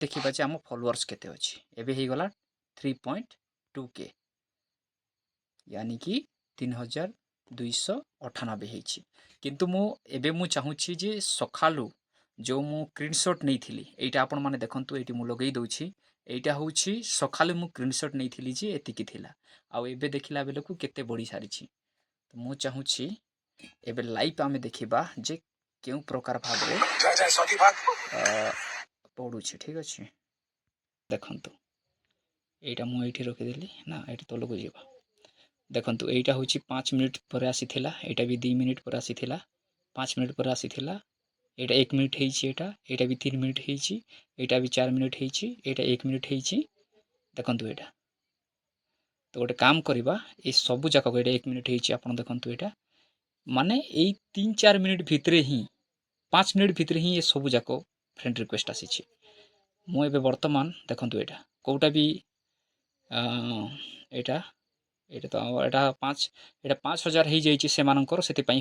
देखिबा जे आम फॉलोअर्स केते अछि एबे हे गला 3.2k यानी कि 3298 ହେଇଛି କିନ୍ତୁ ମୁଁ ଏବେ ମୁଁ ଚାହୁଁଛି ଯେ ସକାଳୁ ଯେଉଁ ମୁଁ ସ୍କ୍ରିନଶଟ୍ ନେଇଥିଲି ଏଇଟା ଆପଣମାନେ ଦେଖନ୍ତୁ ଏଇଠି ମୁଁ ଲଗେଇ ଦେଉଛି ଏଇଟା ହେଉଛି ସକାଳୁ ମୁଁ ସ୍କ୍ରିନଶଟ୍ ନେଇଥିଲି ଯେ ଏତିକି ଥିଲା ଆଉ ଏବେ ଦେଖିଲା ବେଳକୁ କେତେ ବଢ଼ି ସାରିଛି ତ ମୁଁ ଚାହୁଁଛି ଏବେ ଲାଇଭ୍ ଆମେ ଦେଖିବା ଯେ କେଉଁ ପ୍ରକାର ଭାବରେ ପଡ଼ୁଛି ଠିକ୍ ଅଛି ଦେଖନ୍ତୁ ଏଇଟା ମୁଁ ଏଇଠି ରଖିଦେଲି ନା ଏଇଠି ତଳକୁ ଯିବା ଦେଖନ୍ତୁ ଏଇଟା ହେଉଛି 5 ମିନିଟ୍ ପରେ ଆସିଥିଲା ଏଇଟା ବି 2 ମିନିଟ୍ ପରେ ଆସିଥିଲା 5 ମିନିଟ୍ ପରେ ଆସିଥିଲା ଏଇଟା 1 ମିନିଟ୍ ହେଇଛି ଏଇଟା ବି 3 ମିନିଟ୍ ହେଇଛି ଏଇଟା ବି 4 ମିନିଟ୍ ହେଇଛି ଏଇଟା 1 ମିନିଟ୍ ହେଇଛି ଦେଖନ୍ତୁ ଏଇଟା ତ ଗୋଟେ କାମ କରିବା ଏ ସବୁ ଯାକ ଏଇଟା 1 ମିନିଟ୍ ହେଇଛି ଆପଣ ଦେଖନ୍ତୁ ଏଇଟା ମାନେ ଏଇ 3-4 ମିନିଟ୍ ଭିତରେ ହିଁ 5 ମିନିଟ୍ ଭିତରେ ହିଁ ଏ ସବୁ ଯାକ फ्रेंड रिक्वेस्ट आसी मु ए बर्तमान देखु यहाँ कौटा भी यहाँ ये तो यहाँ 5,000 हो जाइए से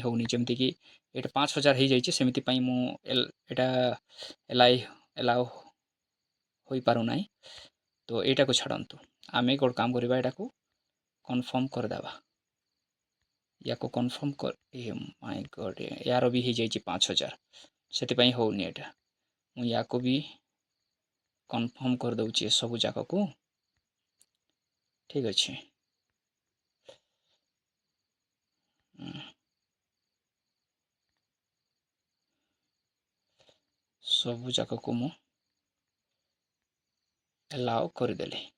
होनी जमती कि ये 5,000 हो जाइए सेमती मुझे एलाउ हो पार ना तो यहाँ को छाड़ू आम गोटे काम करवा यहाँ को कन्फर्म करदेवा या को कन्फर्म कर माय गॉड यार भी हो जाइए 5,000 से होनी यहाँ मुझे को भी कन्फर्म कर दूची सब जाक को ठीक अच्छे सब जाक को मु एलाउ करदेली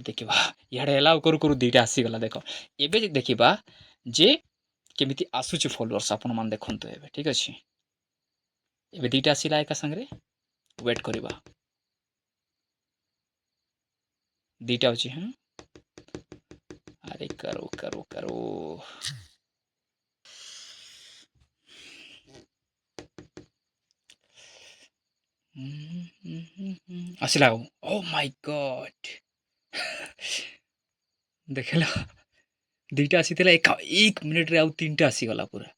देखा इे एलाउ करू करू दीटा आसीगला देख एबे देखा जे केमिति आसुची फॉलोअर्स आपण मान देखंतु एबे ठीक अछि एबे दीटा आसीला एका संगरे वेट करबा दीटा अछि हम अरे करो करो करो आसीला ओ माय गॉड देखला दीटा आसीला एक मिनिट रे आउ तीनटा आसीगला पूरा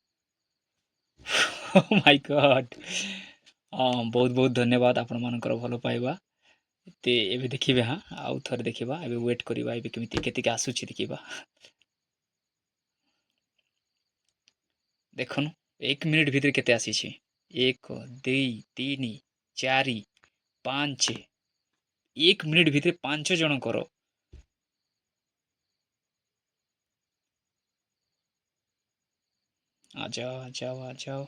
ओ माय गॉड बहुत बहुत धन्यवाद आपण मानकर भलो पाइबा ते एबे देखिबे हाँ आउ थर देखिबा एबे वेट करबा एबे केमिति केतिके आसुछि देखिबा देखनु 1 मिनिट भीतर केते आसीछि 1 2 3 4 5 1 मिनिट भीतर 5 जन करो आ जाओ आ जाओ आ जाओ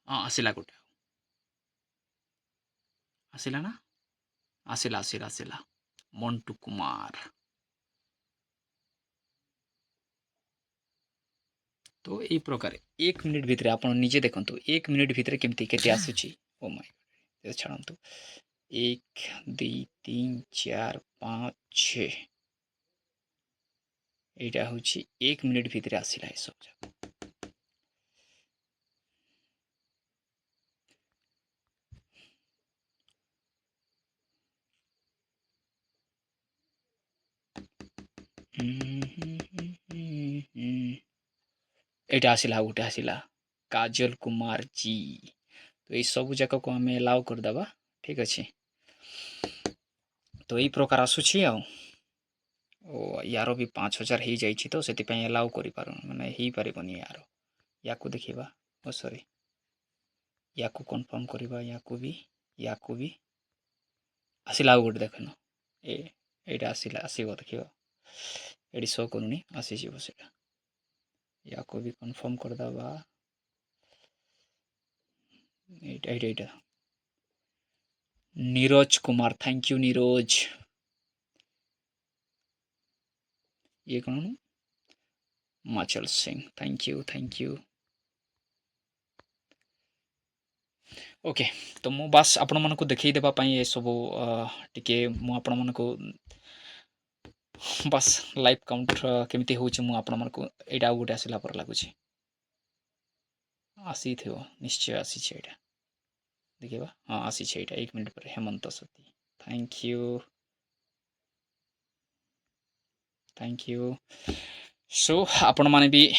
हाँ आसिला गोटे आसिला ना आसिला आसिला आसिला मंटू कुमार तो यही प्रकार 1 मिनिट भितर आप निजे देखु 1 मिनिट भितर केमती केते आसुची ओ माय छाड़ू 1 2 3 4 5 6 यहाँ हूँ 1 मिनिट भितर आसला ये सब यहाँ आसला गोटे आसला काजल कुमार जी तो ये सब जाक को आम एलाउ करदे ठीक अच्छे तो यही प्रकार आसूची आ यार भी 5,000 हो जाइए तो से एलाउ कर माने हो पारबनी यार या को देखा ओ सॉरी या को कन्फर्म करवा या को भी आसला गोटे देखन ये आसला आसब देखिए ये शो करूनी आसीज से या को भी कन्फर्म करदे यहाँ नीरज कुमार थैंक यू नीरज ये कौन माचल सिंह थैंक यू ओके तो मु बास आपण मन को देखई देबा पई ए सब टिके मु आपण मन को बस लाइव काउंट केमिति होउची मु आपण मन को एटा गोटे आसिला पर लागुची आसी थियो निश्चय आसी छै एटा देखिबा हां आसी छै एटा 1 मिनिट पर हेमंत सती थैंक यू सो आपण माने भी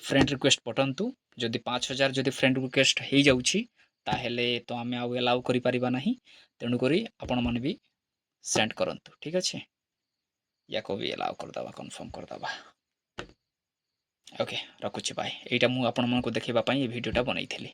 फ्रेंड रिक्वेस्ट पठंतु ଯଦି 5000 ଯଦି ଫ୍ରେଣ୍ଡ ରିକ୍ୱେଷ୍ଟ ହେଇଯାଉଛି ତାହେଲେ ତ ଆମେ ଆଉ ଏଲାଉ କରିପାରିବା ନାହିଁ। ତେଣୁକରି ଆପଣମାନେ ବି ସେଣ୍ଡ କରନ୍ତୁ। ଠିକ୍ ଅଛି, ୟାକୁ ବି ଏଲାଉ କରିଦେବା, କନଫର୍ମ କରିଦେବା। ଓକେ, ରଖୁଛି, ବାଏ। ଏଇଟା ମୁଁ ଆପଣମାନଙ୍କୁ ଦେଖାଇବା ପାଇଁ ଏ ଭିଡ଼ିଓଟା ବନେଇଥିଲି।